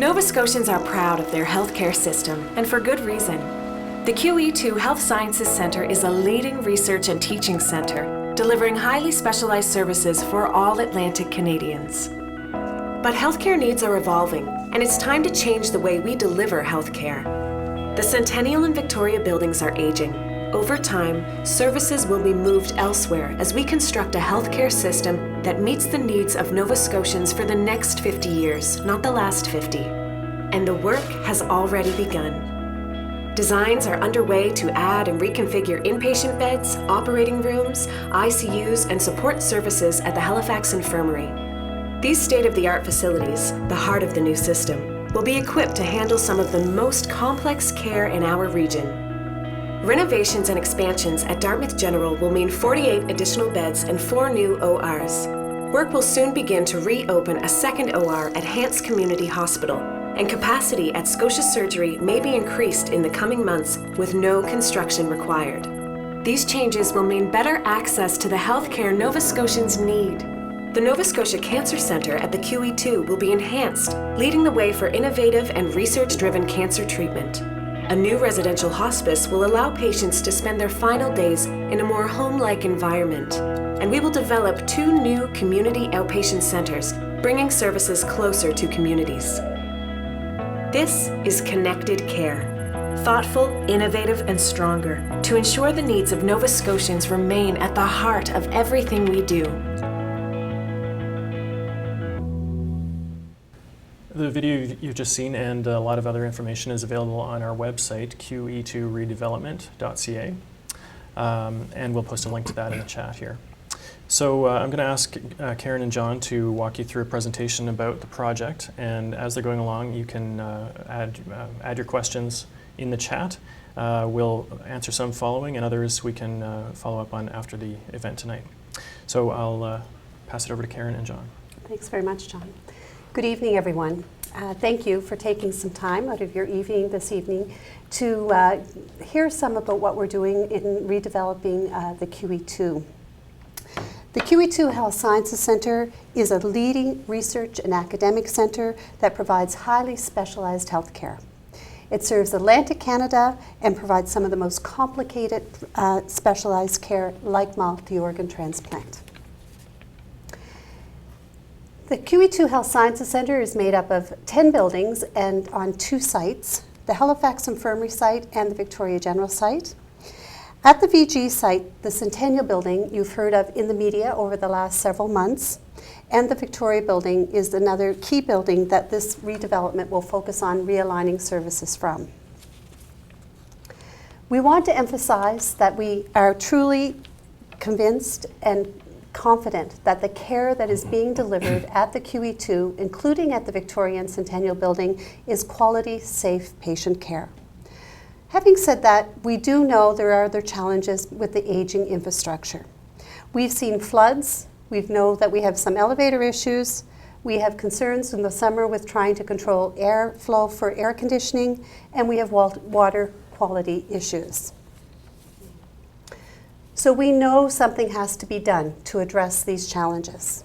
Nova Scotians are proud of their healthcare system, and for good reason. The QE2 Health Sciences Centre is a leading research and teaching centre, delivering highly specialized services for all Atlantic Canadians. But healthcare needs are evolving, and it's time to change the way we deliver healthcare. The Centennial and Victoria buildings are aging. Over time, services will be moved elsewhere as we construct a healthcare system that meets the needs of Nova Scotians for the next 50 years, not the last 50. And the work has already begun. Designs are underway to add and reconfigure inpatient beds, operating rooms, ICUs, and support services at the Halifax Infirmary. These state-of-the-art facilities, the heart of the new system, will be equipped to handle some of the most complex care in our region. Renovations and expansions at Dartmouth General will mean 48 additional beds and 4 new ORs. Work will soon begin to reopen a second OR at Hants Community Hospital, and capacity at Scotia Surgery may be increased in the coming months with no construction required. These changes will mean better access to the healthcare Nova Scotians need. The Nova Scotia Cancer Centre at the QE2 will be enhanced, leading the way for innovative and research-driven cancer treatment. A new residential hospice will allow patients to spend their final days in a more home-like environment. And we will develop 2 new community outpatient centres, bringing services closer to communities. This is connected care. Thoughtful, innovative, and stronger to ensure the needs of Nova Scotians remain at the heart of everything we do. The video you've just seen and a lot of other information is available on our website, QE2redevelopment.ca, and we'll post a link to that in the chat here. So I'm going to ask Karen and John to walk you through a presentation about the project, and as they're going along, you can add your questions in the chat. We'll answer some following, and others we can follow up on after the event tonight. So I'll pass it over to Karen and John. Thanks very much, John. Good evening, everyone. Thank you for taking some time out of your evening this evening to hear some about what we're doing in redeveloping the QE2. The QE2 Health Sciences Centre is a leading research and academic centre that provides highly specialized healthcare. It serves Atlantic Canada and provides some of the most complicated specialized care like multi-organ transplant. The QE2 Health Sciences Centre is made up of 10 buildings and on 2 sites, the Halifax Infirmary site and the Victoria General site. At the VG site, the Centennial building you've heard of in the media over the last several months, and the Victoria building is another key building that this redevelopment will focus on realigning services from. We want to emphasize that we are truly convinced and confident that the care that is being delivered at the QE2, including at the Victoria and Centennial building, is quality, safe patient care. Having said that, we do know there are other challenges with the aging infrastructure. We've seen floods, we know that we have some elevator issues, we have concerns in the summer with trying to control airflow for air conditioning, and we have water quality issues. So we know something has to be done to address these challenges.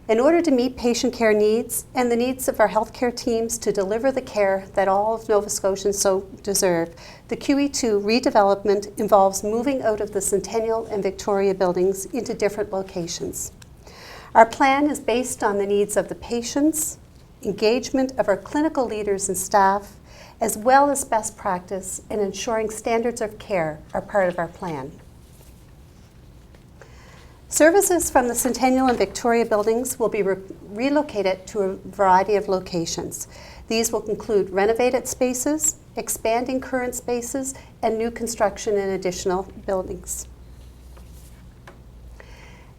In order to meet patient care needs and the needs of our healthcare teams to deliver the care that all of Nova Scotians so deserve, the QE2 redevelopment involves moving out of the Centennial and Victoria buildings into different locations. Our plan is based on the needs of the patients, engagement of our clinical leaders and staff, as well as best practice and ensuring standards of care are part of our plan. Services from the Centennial and Victoria buildings will be relocated to a variety of locations. These will include renovated spaces, expanding current spaces, and new construction in additional buildings.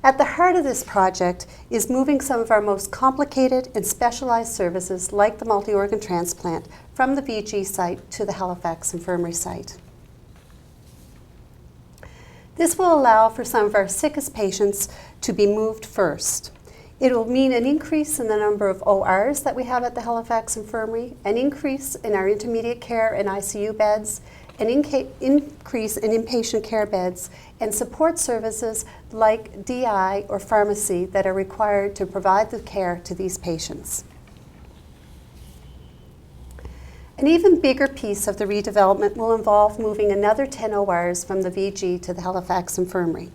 At the heart of this project is moving some of our most complicated and specialized services, like the multi-organ transplant, from the VG site to the Halifax Infirmary site. This will allow for some of our sickest patients to be moved first. It will mean an increase in the number of ORs that we have at the Halifax Infirmary, an increase in our intermediate care and ICU beds, an increase in inpatient care beds, and support services like DI or pharmacy that are required to provide the care to these patients. An even bigger piece of the redevelopment will involve moving another 10 ORs from the VG to the Halifax Infirmary.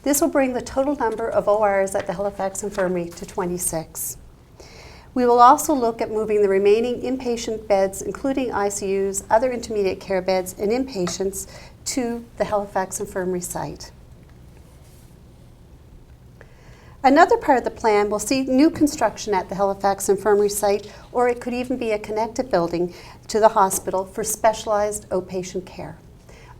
This will bring the total number of ORs at the Halifax Infirmary to 26. We will also look at moving the remaining inpatient beds, including ICUs, other intermediate care beds, and inpatients to the Halifax Infirmary site. Another part of the plan will see new construction at the Halifax Infirmary site, or it could even be a connected building to the hospital for specialized outpatient care.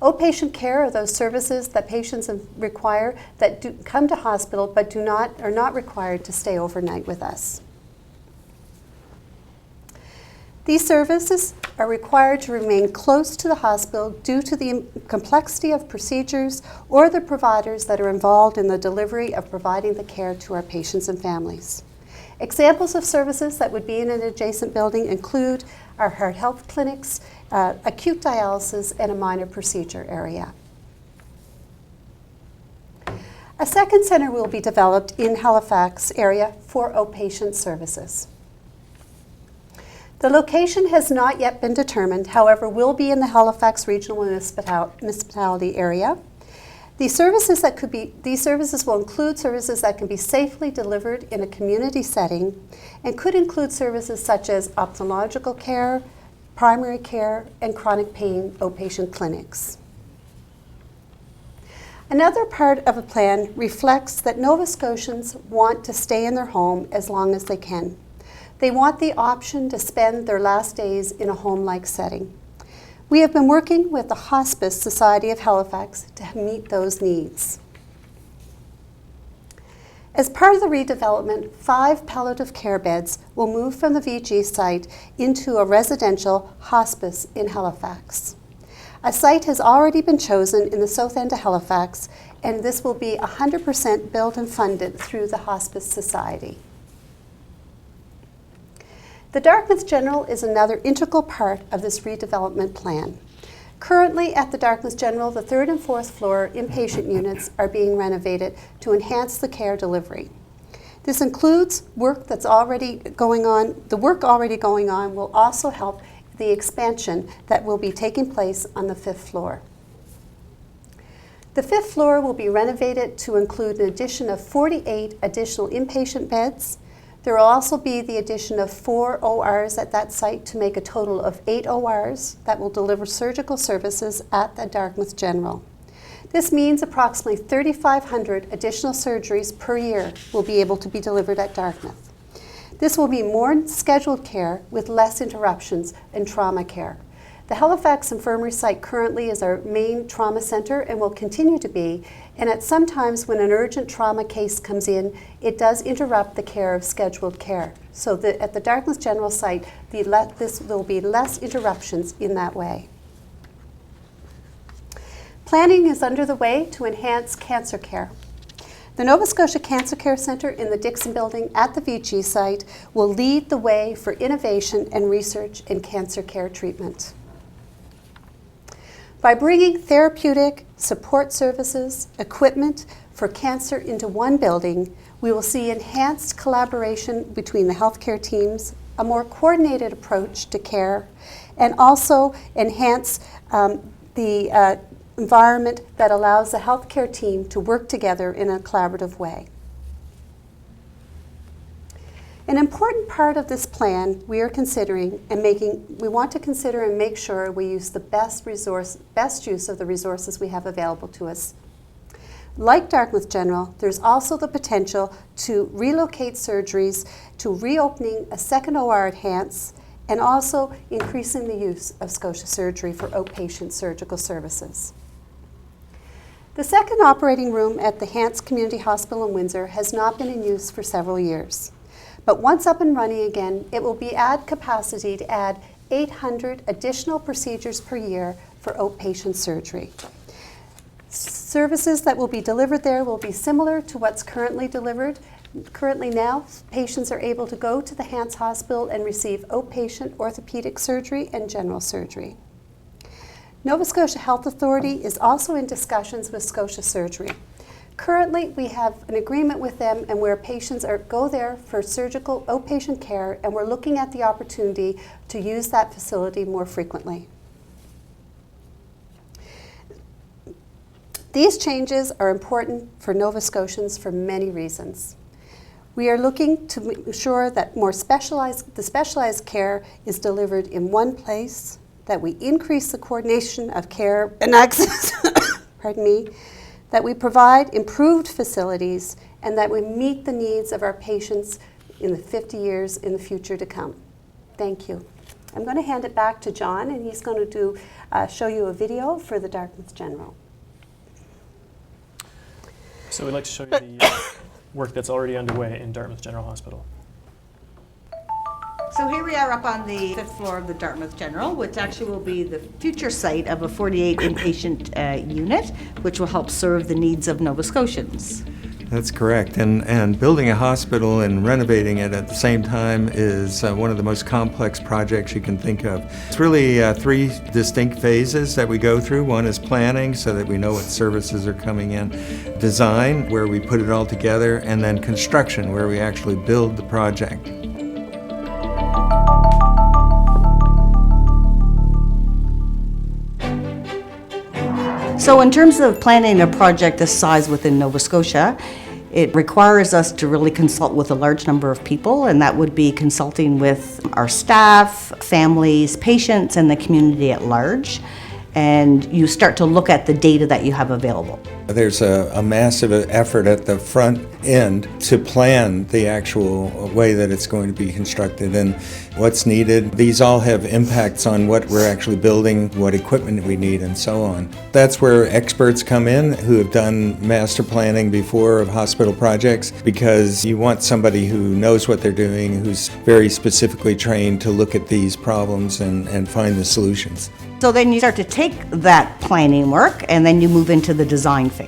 Outpatient care are those services that patients require that do come to hospital but are not required to stay overnight with us. These services are required to remain close to the hospital due to the complexity of procedures or the providers that are involved in the delivery of providing the care to our patients and families. Examples of services that would be in an adjacent building include our heart health clinics, acute dialysis, and a minor procedure area. A second center will be developed in Halifax area for outpatient services. The location has not yet been determined, however, will be in the Halifax Regional Municipality area. These services will include services that can be safely delivered in a community setting and could include services such as ophthalmological care, primary care, and chronic pain outpatient clinics. Another part of a plan reflects that Nova Scotians want to stay in their home as long as they can. They want the option to spend their last days in a home-like setting. We have been working with the Hospice Society of Halifax to meet those needs. As part of the redevelopment, 5 palliative care beds will move from the VG site into a residential hospice in Halifax. A site has already been chosen in the south end of Halifax, and this will be 100% built and funded through the Hospice Society. The Dartmouth General is another integral part of this redevelopment plan. Currently at the Dartmouth General, the 3rd and 4th floor inpatient units are being renovated to enhance the care delivery. This includes work that's already going on. The work already going on will also help the expansion that will be taking place on the 5th floor. The 5th floor will be renovated to include an addition of 48 additional inpatient beds. There will also be the addition of 4 ORs at that site to make a total of 8 ORs that will deliver surgical services at the Dartmouth General. This means approximately 3,500 additional surgeries per year will be able to be delivered at Dartmouth. This will be more scheduled care with less interruptions and trauma care. The Halifax Infirmary site currently is our main trauma center and will continue to be, and at some times when an urgent trauma case comes in, it does interrupt the care of scheduled care. So at the Dartmouth General site, there will be less interruptions in that way. Planning is under the way to enhance cancer care. The Nova Scotia Cancer Care Centre in the Dixon Building at the VG site will lead the way for innovation and research in cancer care treatment. By bringing therapeutic, support services, equipment for cancer into one building, we will see enhanced collaboration between the healthcare teams, a more coordinated approach to care, and also enhance the environment that allows the healthcare team to work together in a collaborative way. An important part of this plan we are considering and we want to consider and make sure we use the best use of the resources we have available to us. Like Dartmouth General, there's also the potential to relocate surgeries to reopening a second OR at Hants and also increasing the use of Scotia Surgery for outpatient surgical services. The second operating room at the Hants Community Hospital in Windsor has not been in use for several years. But once up and running again, it will be at capacity to add 800 additional procedures per year for outpatient surgery. Services that will be delivered there will be similar to what's currently delivered. Currently now, patients are able to go to the Hants Hospital and receive outpatient orthopedic surgery and general surgery. Nova Scotia Health Authority is also in discussions with Scotia Surgery. Currently, we have an agreement with them and where patients go there for surgical outpatient care, and we're looking at the opportunity to use that facility more frequently. These changes are important for Nova Scotians for many reasons. We are looking to ensure that the specialized care is delivered in one place, that we increase the coordination of care and access, pardon me, that we provide improved facilities, and that we meet the needs of our patients in the 50 years in the future to come. Thank you. I'm going to hand it back to John, and he's going to show you a video for the Dartmouth General. So we'd like to show you the work that's already underway in Dartmouth General Hospital. So here we are up on the 5th floor of the Dartmouth General, which actually will be the future site of a 48 inpatient unit, which will help serve the needs of Nova Scotians. That's correct. And building a hospital and renovating it at the same time is one of the most complex projects you can think of. It's really 3 distinct phases that we go through. One is planning, so that we know what services are coming in. Design, where we put it all together. And then construction, where we actually build the project. So in terms of planning a project this size within Nova Scotia, it requires us to really consult with a large number of people, and that would be consulting with our staff, families, patients, and the community at large. And you start to look at the data that you have available. There's a massive effort at the front end to plan the actual way that it's going to be constructed and what's needed. These all have impacts on what we're actually building, what equipment we need, and so on. That's where experts come in who have done master planning before of hospital projects, because you want somebody who knows what they're doing, who's very specifically trained to look at these problems and find the solutions. So then you start to take that planning work and then you move into the design phase.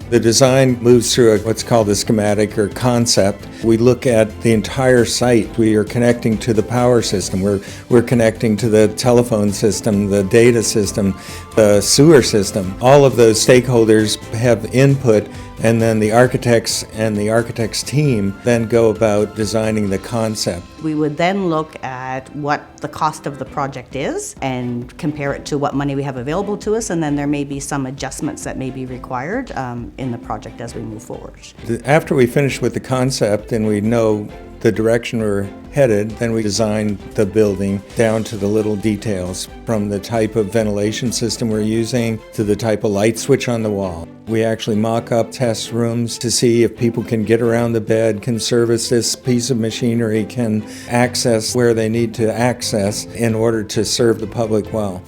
The design moves through what's called a schematic or concept. We look at the entire site. We are connecting to the power system. We're connecting to the telephone system, the data system, the sewer system. All of those stakeholders have input, and then the architects and the architects team then go about designing the concept. We would then look at what the cost of the project is and compare it to what money we have available to us, and then there may be some adjustments that may be required in the project as we move forward. After we finish with the concept and we know the direction we're headed, then we design the building down to the little details, from the type of ventilation system we're using to the type of light switch on the wall. We actually mock up test rooms to see if people can get around the bed, can service this piece of machinery, can access where they need to access in order to serve the public well.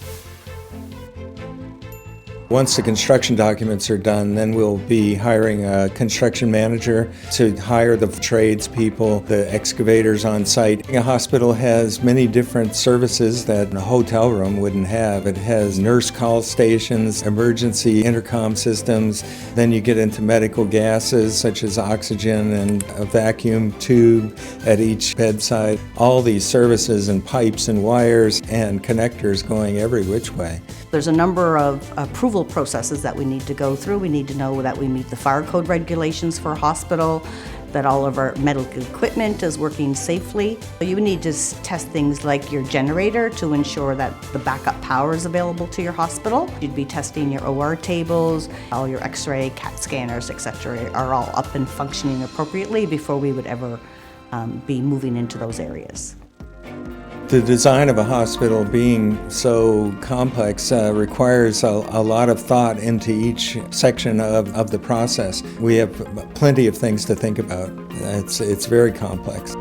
Once the construction documents are done, then we'll be hiring a construction manager to hire the tradespeople, the excavators on site. A hospital has many different services that a hotel room wouldn't have. It has nurse call stations, emergency intercom systems. Then you get into medical gases such as oxygen and a vacuum tube at each bedside. All these services and pipes and wires and connectors going every which way. There's a number of approval processes that we need to go through. We need to know that we meet the fire code regulations for a hospital, that all of our medical equipment is working safely. You need to test things like your generator to ensure that the backup power is available to your hospital. You'd be testing your OR tables, all your X-ray, CAT scanners, etc. are all up and functioning appropriately before we would ever be moving into those areas. The design of a hospital, being so complex, requires a lot of thought into each section of the process. We have plenty of things to think about. It's very complex.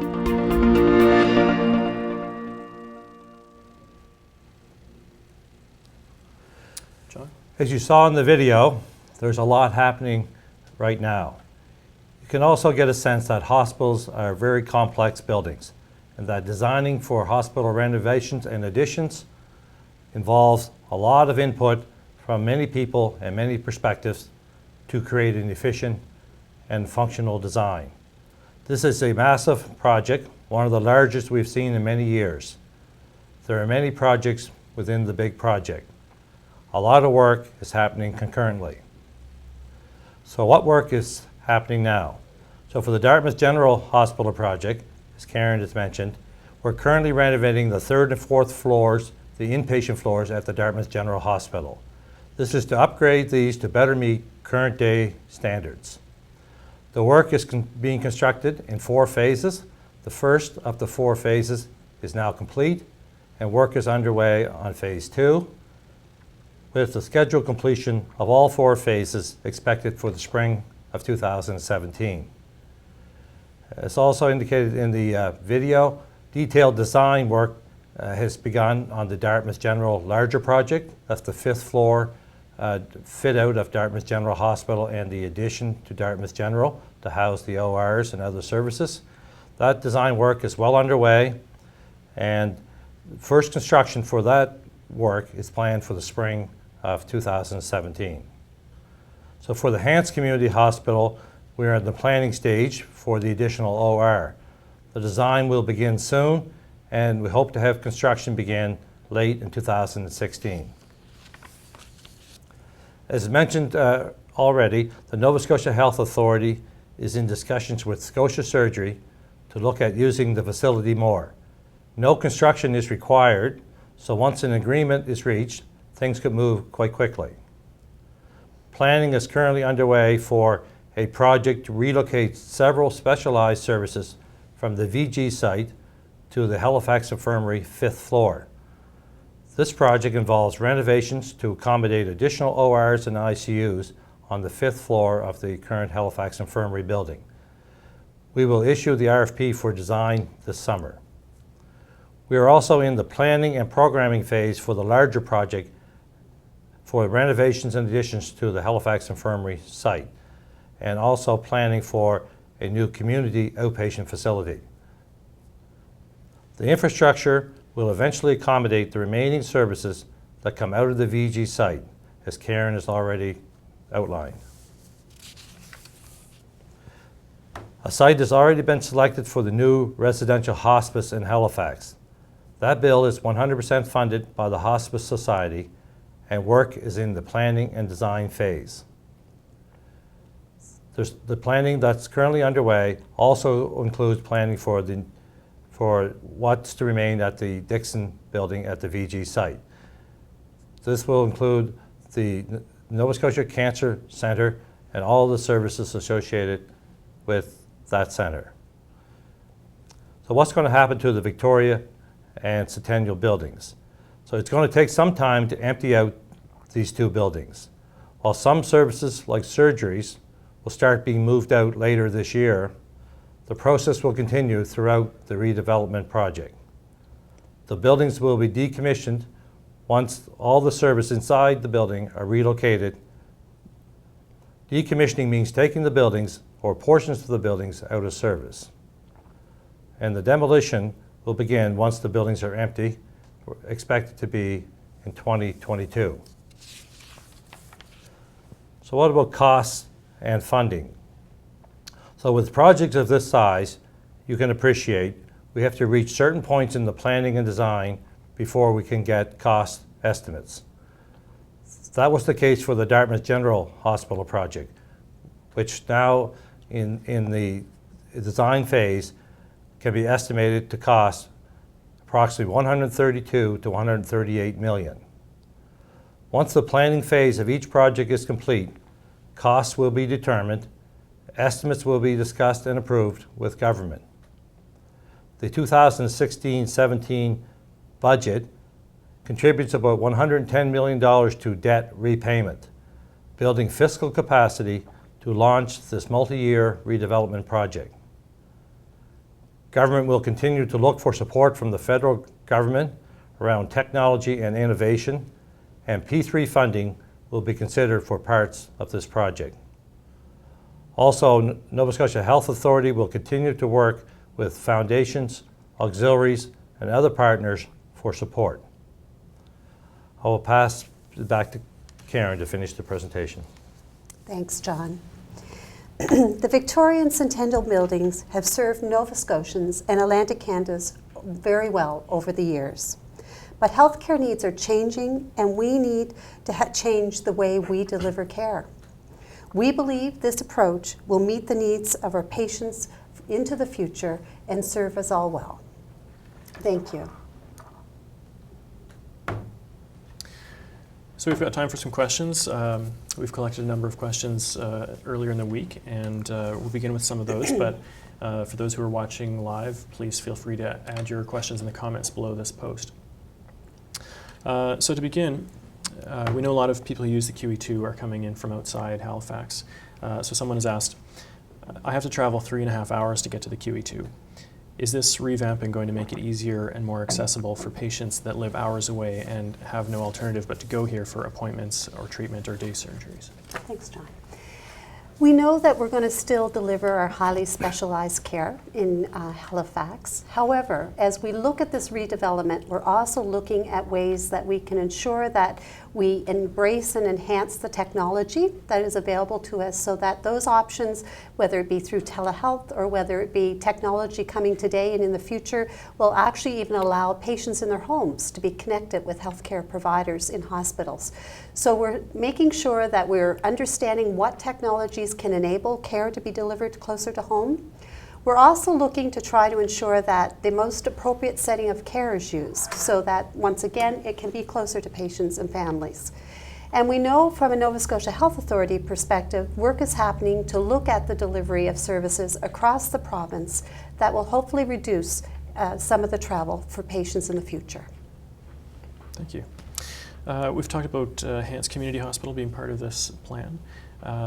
John? As you saw in the video, there's a lot happening right now. You can also get a sense that hospitals are very complex buildings, and that designing for hospital renovations and additions involves a lot of input from many people and many perspectives to create an efficient and functional design. This is a massive project, one of the largest we've seen in many years. There are many projects within the big project. A lot of work is happening concurrently. So what work is happening now? So for the Dartmouth General Hospital project, as Karen has mentioned, we're currently renovating the 3rd and 4th floors, the inpatient floors at the Dartmouth General Hospital. This is to upgrade these to better meet current day standards. The work is being constructed in 4 phases. The first of the 4 phases is now complete, and work is underway on phase 2, with the scheduled completion of all 4 phases expected for the spring of 2017. As also indicated in the video, detailed design work has begun on the Dartmouth General larger project. That's the 5th floor fit out of Dartmouth General Hospital and the addition to Dartmouth General to house the ORs and other services. That design work is well underway, and first construction for that work is planned for the spring of 2017. So for the Hants Community Hospital, we are in the planning stage for the additional OR. The design will begin soon, and we hope to have construction begin late in 2016. As mentioned already, the Nova Scotia Health Authority is in discussions with Scotia Surgery to look at using the facility more. No construction is required, so once an agreement is reached, things could move quite quickly. Planning is currently underway for a project to relocate several specialized services from the VG site to the Halifax Infirmary 5th floor. This project involves renovations to accommodate additional ORs and ICUs on the 5th floor of the current Halifax Infirmary building. We will issue the RFP for design this summer. We are also in the planning and programming phase for the larger project for renovations and additions to the Halifax Infirmary site, and also planning for a new community outpatient facility. The infrastructure will eventually accommodate the remaining services that come out of the VG site, as Karen has already outlined. A site has already been selected for the new residential hospice in Halifax. That bill is 100% funded by the Hospice Society, and work is in the planning and design phase. The planning that's currently underway also includes planning for what's to remain at the Dixon building at the VG site. This will include the Nova Scotia Cancer Centre and all the services associated with that centre. So what's going to happen to the Victoria and Centennial buildings? So it's going to take some time to empty out these 2 buildings. While some services, like surgeries, will start being moved out later this year, the process will continue throughout the redevelopment project. The buildings will be decommissioned once all the services inside the building are relocated. Decommissioning means taking the buildings or portions of the buildings out of service. And the demolition will begin once the buildings are empty, expected to be in 2022. So what about costs and funding? So with projects of this size, you can appreciate we have to reach certain points in the planning and design before we can get cost estimates. That was the case for the Dartmouth General Hospital project, which now in the design phase can be estimated to cost approximately $132 to $138 million. Once the planning phase of each project is complete, costs will be determined, estimates will be discussed and approved with government. The 2016-17 budget contributes about $110 million to debt repayment, building fiscal capacity to launch this multi-year redevelopment project. Government will continue to look for support from the federal government around technology and innovation, and P3 funding will be considered for parts of this project. Also, Nova Scotia Health Authority will continue to work with foundations, auxiliaries, and other partners for support. I will pass it back to Karen to finish the presentation. Thanks, John. The Victorian Centennial buildings have served Nova Scotians and Atlantic Canada's very well over the years. But healthcare needs are changing, and we need to change the way we deliver care. We believe this approach will meet the needs of our patients into the future and serve us all well. Thank you. So we've got time for some questions. We've collected a number of questions earlier in the week, and we'll begin with some of those. But for those who are watching live, please feel free to add your questions in the comments below this post. So to begin, we know a lot of people who use the QE2 are coming in from outside Halifax. So someone has asked, I have to travel 3.5 hours to get to the QE2. Is this revamping going to make it easier and more accessible for patients that live hours away and have no alternative but to go here for appointments or treatment or day surgeries? Thanks, John. We know that we're going to still deliver our highly specialized care in Halifax. However, as we look at this redevelopment, we're also looking at ways that we can ensure that we embrace and enhance the technology that is available to us so that those options, whether it be through telehealth or whether it be technology coming today and in the future, will actually even allow patients in their homes to be connected with healthcare providers in hospitals. So we're making sure that we're understanding what technologies can enable care to be delivered closer to home. We're also looking to try to ensure that the most appropriate setting of care is used so that, once again, it can be closer to patients and families. And we know from a Nova Scotia Health Authority perspective, work is happening to look at the delivery of services across the province that will hopefully reduce some of the travel for patients in the future. Thank you. We've talked about Hants Community Hospital being part of this plan.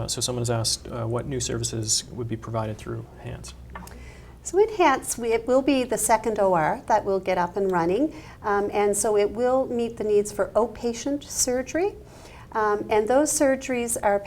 So someone has asked what new services would be provided through Hants. So in Hants, it will be the second OR that will get up and running, and so it will meet the needs for outpatient surgery. And those surgeries are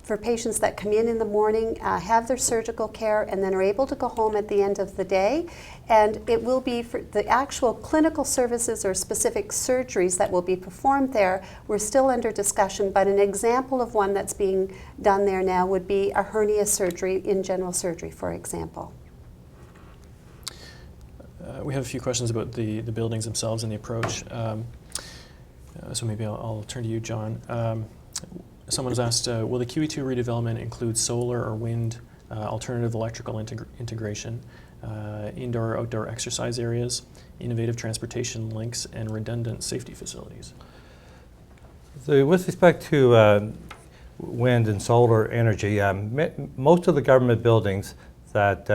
for patients that come in the morning, have their surgical care, and then are able to go home at the end of the day. And it will be for the actual clinical services or specific surgeries that will be performed there. We're still under discussion, but an example of one that's being done there now would be a hernia surgery in general surgery, for example. We have a few questions about the buildings themselves and the approach. So maybe I'll turn to you, John. Someone has asked, will the QE2 redevelopment include solar or wind, alternative electrical integration, indoor or outdoor exercise areas, innovative transportation links, and redundant safety facilities? So with respect to wind and solar energy, most of the government buildings that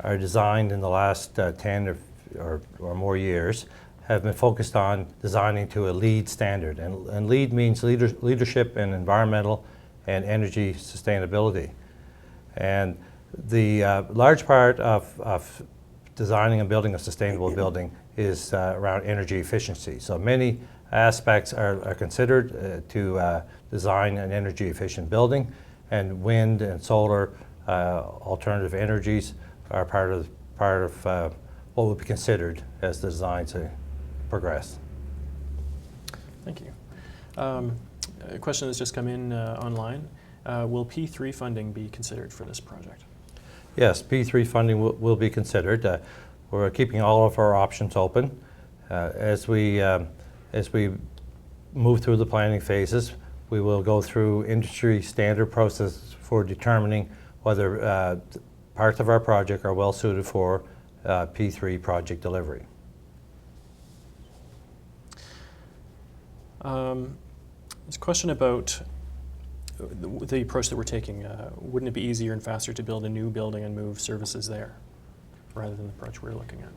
are designed in the last 10 or more years have been focused on designing to a LEED standard. And LEED means leadership in environmental and energy sustainability. And the large part of designing and building a sustainable building is around energy efficiency. So many aspects are considered to design an energy efficient building, and wind and solar alternative energies are part of what would be considered as the design to progress. Thank you. A question that's just come in online. Will P3 funding be considered for this project? Yes, P3 funding will be considered. We're keeping all of our options open. As we move through the planning phases, we will go through industry standard process for determining whether parts of our project are well suited for P3 project delivery. There's a question about the approach that we're taking. Wouldn't it be easier and faster to build a new building and move services there rather than the approach we're looking at?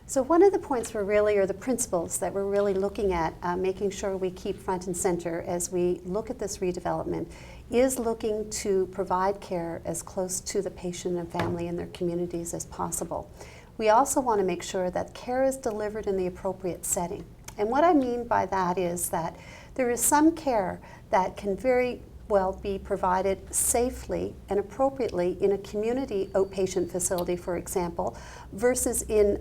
So one of the points or the principles that we're really looking at, making sure we keep front and center as we look at this redevelopment, is looking to provide care as close to the patient and family and their communities as possible. We also want to make sure that care is delivered in the appropriate setting. And what I mean by that is that there is some care that can very well be provided safely and appropriately in a community outpatient facility, for example, versus in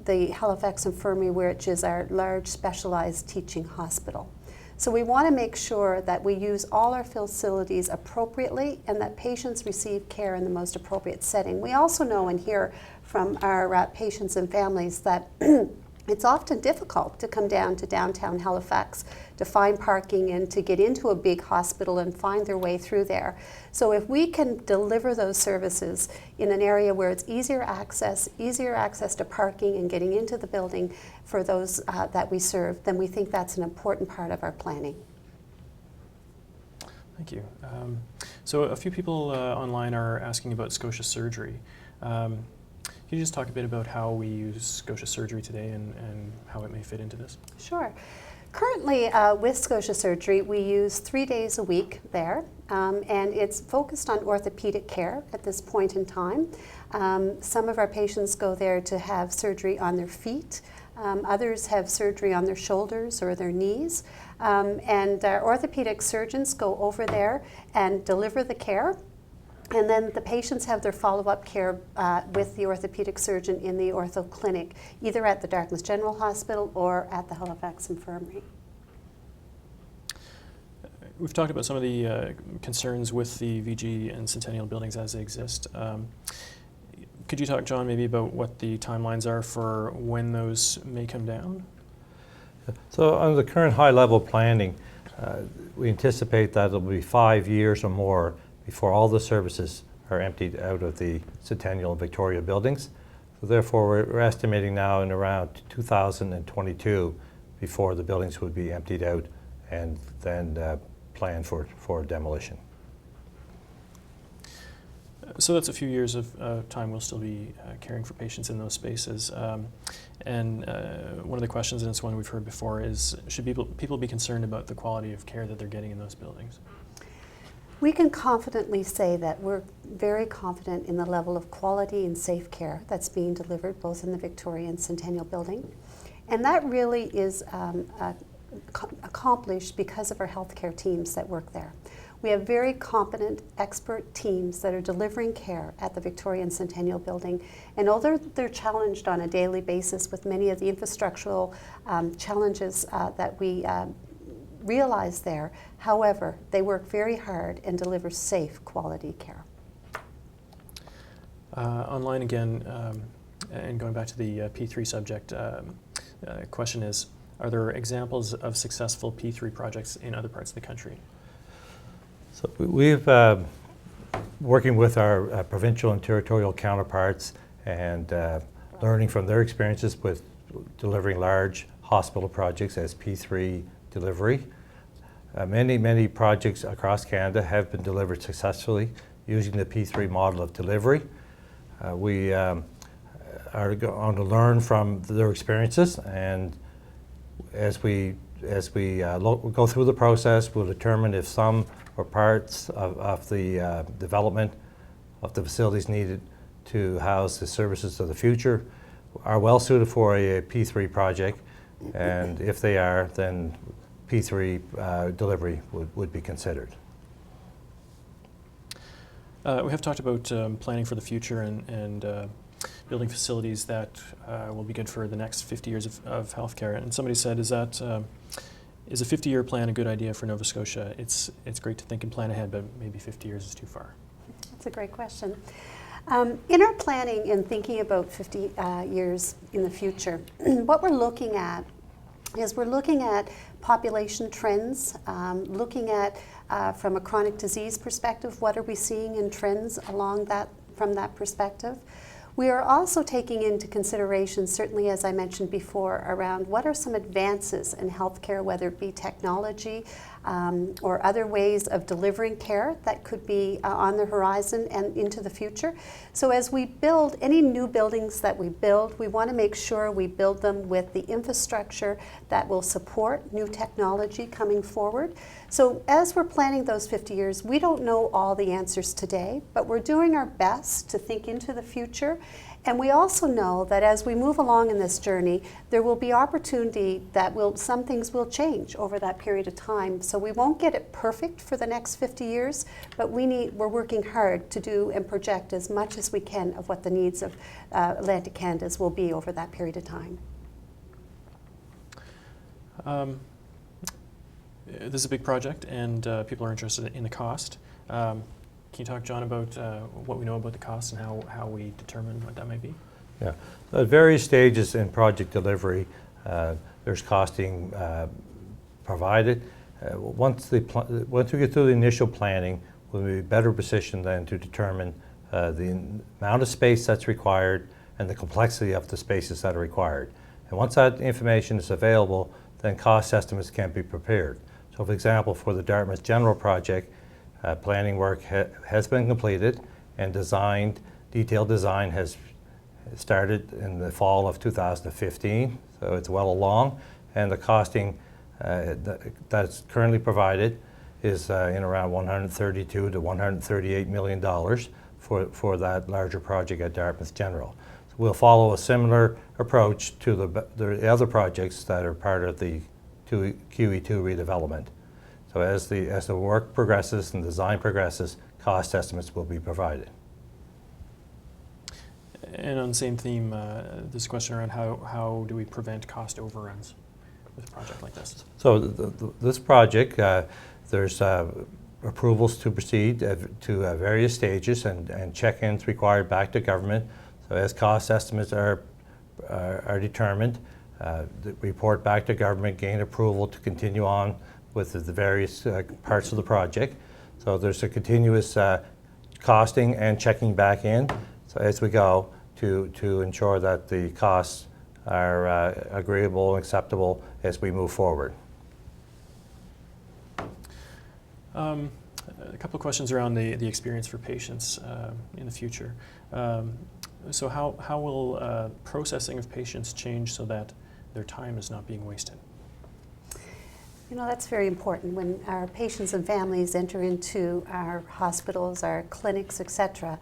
the Halifax Infirmary, which is our large specialized teaching hospital. So we want to make sure that we use all our facilities appropriately and that patients receive care in the most appropriate setting. We also know and hear from our patients and families that It's often difficult to come down to downtown Halifax to find parking and to get into a big hospital and find their way through there. So if we can deliver those services in an area where it's easier access to parking and getting into the building for those that we serve, then we think that's an important part of our planning. Thank you. So a few people online are asking about Scotia Surgery. Can you just talk a bit about how we use Scotia Surgery today and how it may fit into this? Sure. Currently, with Scotia Surgery, we use 3 days a week there, and it's focused on orthopedic care at this point in time. Some of our patients go there to have surgery on their feet. Others have surgery on their shoulders or their knees. And our orthopedic surgeons go over there and deliver the care. And then the patients have their follow-up care with the orthopedic surgeon in the ortho clinic, either at the Dartmouth General Hospital or at the Halifax Infirmary. We've talked about some of the concerns with the VG and Centennial buildings as they exist. Could you talk, John, maybe about what the timelines are for when those may come down? So under the current high-level planning, we anticipate that it'll be 5 years or more before all the services are emptied out of the Centennial and Victoria buildings. So therefore, we're estimating now in around 2022 before the buildings would be emptied out and then planned for demolition. So that's a few years of time we'll still be caring for patients in those spaces. And one of the questions, and it's one we've heard before, is should people be concerned about the quality of care that they're getting in those buildings? We can confidently say that we're very confident in the level of quality and safe care that's being delivered both in the Victoria and Centennial building. And that really is accomplished because of our healthcare teams that work there. We have very competent, expert teams that are delivering care at the Victoria and Centennial building. And although they're challenged on a daily basis with many of the infrastructural challenges that we realize there, however, they work very hard and deliver safe, quality care. Online again, and going back to the P3 subject, question is, are there examples of successful P3 projects in other parts of the country? So we've, working with our provincial and territorial counterparts and learning from their experiences with delivering large hospital projects as P3 delivery. Many projects across Canada have been delivered successfully using the P3 model of delivery. We are going to learn from their experiences, and as we go through the process, we'll determine if some or parts of the development of the facilities needed to house the services of the future are well suited for a P3 project, and if they are, then P3 delivery would be considered. We have talked about planning for the future and building facilities that will be good for the next 50 years of healthcare. And somebody said, is a 50-year plan a good idea for Nova Scotia? It's great to think and plan ahead, but maybe 50 years is too far. That's a great question. In our planning and thinking about 50 years in the future, what we're looking at is we're looking at population trends, looking at from a chronic disease perspective, what are we seeing in trends along that from that perspective. We are also taking into consideration, certainly as I mentioned before, around what are some advances in healthcare, whether it be technology or other ways of delivering care that could be on the horizon and into the future. So as we build any new buildings that we build, we want to make sure we build them with the infrastructure that will support new technology coming forward. So as we're planning those 50 years, we don't know all the answers today, but we're doing our best to think into the future. And we also know that as we move along in this journey, there will be opportunity that some things will change over that period of time. So we won't get it perfect for the next 50 years, but we're working hard to do and project as much as we can of what the needs of Atlantic Canada's will be over that period of time. This is a big project, and people are interested in the cost. Can you talk, John, about what we know about the cost and how we determine what that might be? Yeah, at various stages in project delivery, there's costing provided. Once we get through the initial planning, we'll be better positioned then to determine the amount of space that's required and the complexity of the spaces that are required. And once that information is available, then cost estimates can be prepared. So for example, for the Dartmouth General project, planning work has been completed and detailed design has started in the fall of 2015, so it's well along, and the costing that's currently provided is in around $132 to $138 million for that larger project at Dartmouth General. So we'll follow a similar approach to the other projects that are part of the QE2 redevelopment. So as the work progresses and design progresses, cost estimates will be provided. And on the same theme, this question around how do we prevent cost overruns with a project like this? So this project, there's approvals to proceed to various stages and check-ins required back to government. So as cost estimates are determined, the report back to government, gain approval to continue on with the various parts of the project. So there's a continuous costing and checking back in, so as we go, to ensure that the costs are agreeable and acceptable as we move forward. A couple of questions around the experience for patients in the future. So how will processing of patients change so that their time is not being wasted? You know, that's very important. When our patients and families enter into our hospitals, our clinics, etc.,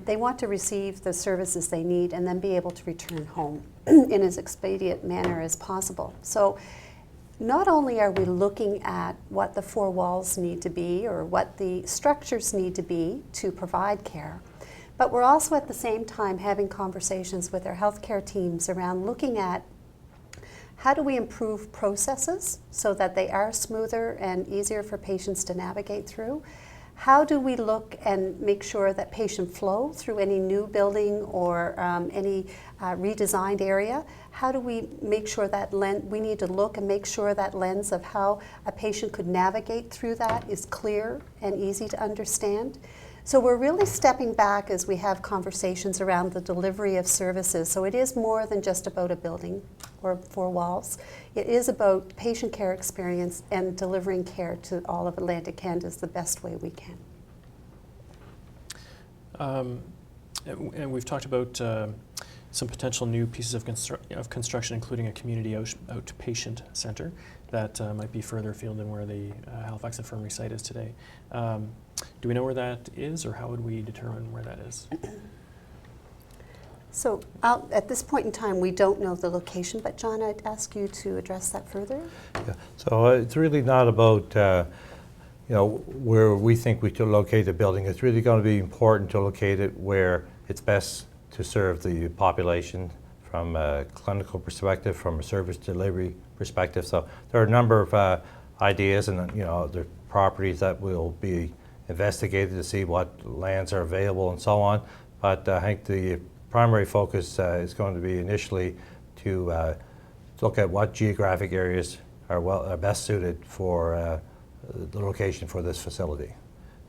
they want to receive the services they need and then be able to return home in as expedient manner as possible. So not only are we looking at what the four walls need to be or what the structures need to be to provide care, but we're also at the same time having conversations with our healthcare teams around looking at how do we improve processes so that they are smoother and easier for patients to navigate through? How do we look and make sure that patient flow through any new building or any redesigned area? How do we make sure that we need to look and make sure that lens of how a patient could navigate through that is clear and easy to understand? So we're really stepping back as we have conversations around the delivery of services. So it is more than just about a building or four walls. It is about patient care experience and delivering care to all of Atlantic Canada the best way we can. And we've talked about some potential new pieces of construction, including a community outpatient center that might be further afield than where the Halifax Infirmary site is today. Do we know where that is, or how would we determine where that is? So at this point in time, we don't know the location, but John, I'd ask you to address that further. Yeah. So it's really not about where we think we should locate the building. It's really going to be important to locate it where it's best to serve the population from a clinical perspective, from a service delivery perspective. So there are a number of ideas, and the properties that will be investigated to see what lands are available and so on. But I think the primary focus is going to be initially to look at what geographic areas are best suited for the location for this facility,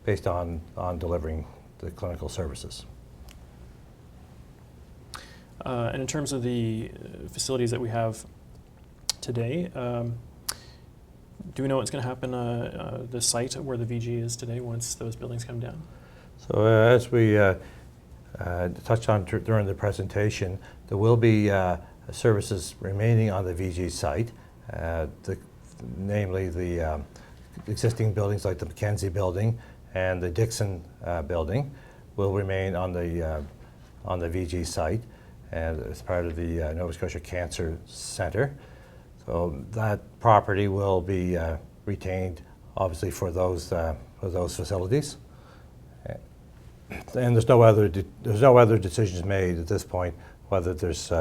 based on delivering the clinical services. And in terms of the facilities that we have today, do we know what's going to happen the site where the VG is today once those buildings come down? So as we touched on during the presentation, there will be services remaining on the VG site, namely the existing buildings like the Mackenzie building and the Dixon building will remain on the VG site, and as part of the Nova Scotia Cancer Centre. So that property will be retained, obviously, for those facilities. And there's no other decisions made at this point whether there's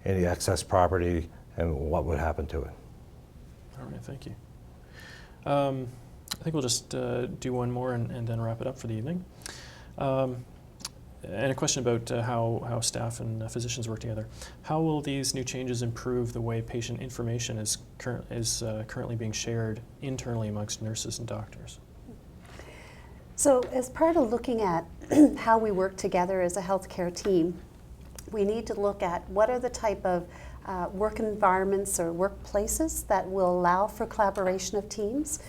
any excess property and what would happen to it. All right, thank you. I think we'll just do one more and then wrap it up for the evening. And a question about how staff and physicians work together. How will these new changes improve the way patient information is currently being shared internally amongst nurses and doctors? So as part of looking at how we work together as a healthcare team, we need to look at what are the type of work environments or workplaces that will allow for collaboration of teams.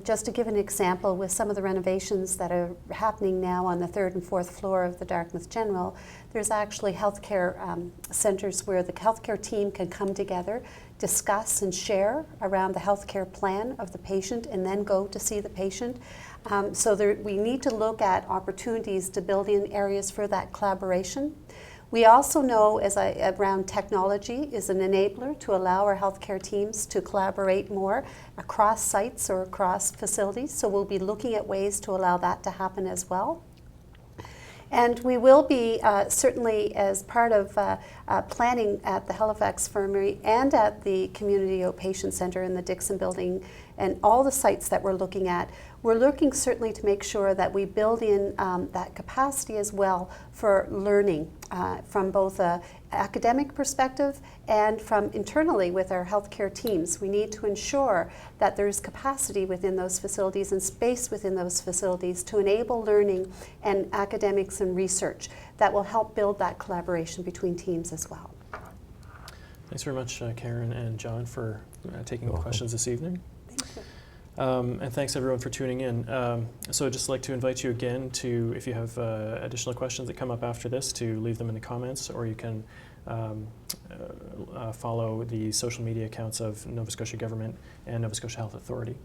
Just to give an example, with some of the renovations that are happening now on the 3rd and 4th floor of the Dartmouth General, there's actually healthcare centers where the healthcare team can come together, discuss and share around the healthcare plan of the patient, and then go to see the patient. We need to look at opportunities to build in areas for that collaboration. We also know around technology is an enabler to allow our healthcare teams to collaborate more across sites or across facilities. So we'll be looking at ways to allow that to happen as well. And we will be certainly, as part of planning at the Halifax Infirmary and at the Community Outpatient Centre in the Dixon Building and all the sites that we're looking at, we're looking certainly to make sure that we build in that capacity as well for learning from both an academic perspective and from internally with our healthcare teams. We need to ensure that there's capacity within those facilities and space within those facilities to enable learning and academics and research that will help build that collaboration between teams as well. Thanks very much, Karen and John, for taking the questions this evening. Thank you. And thanks everyone for tuning in. So I'd just like to invite you again to, if you have additional questions that come up after this, to leave them in the comments, or you can follow the social media accounts of Nova Scotia Government and Nova Scotia Health Authority.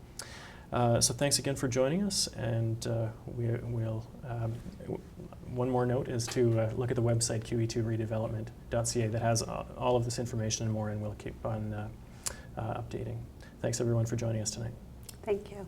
So thanks again for joining us, and one more note is to look at the website QE2redevelopment.ca that has all of this information and more, and we'll keep on updating. Thanks everyone for joining us tonight. Thank you.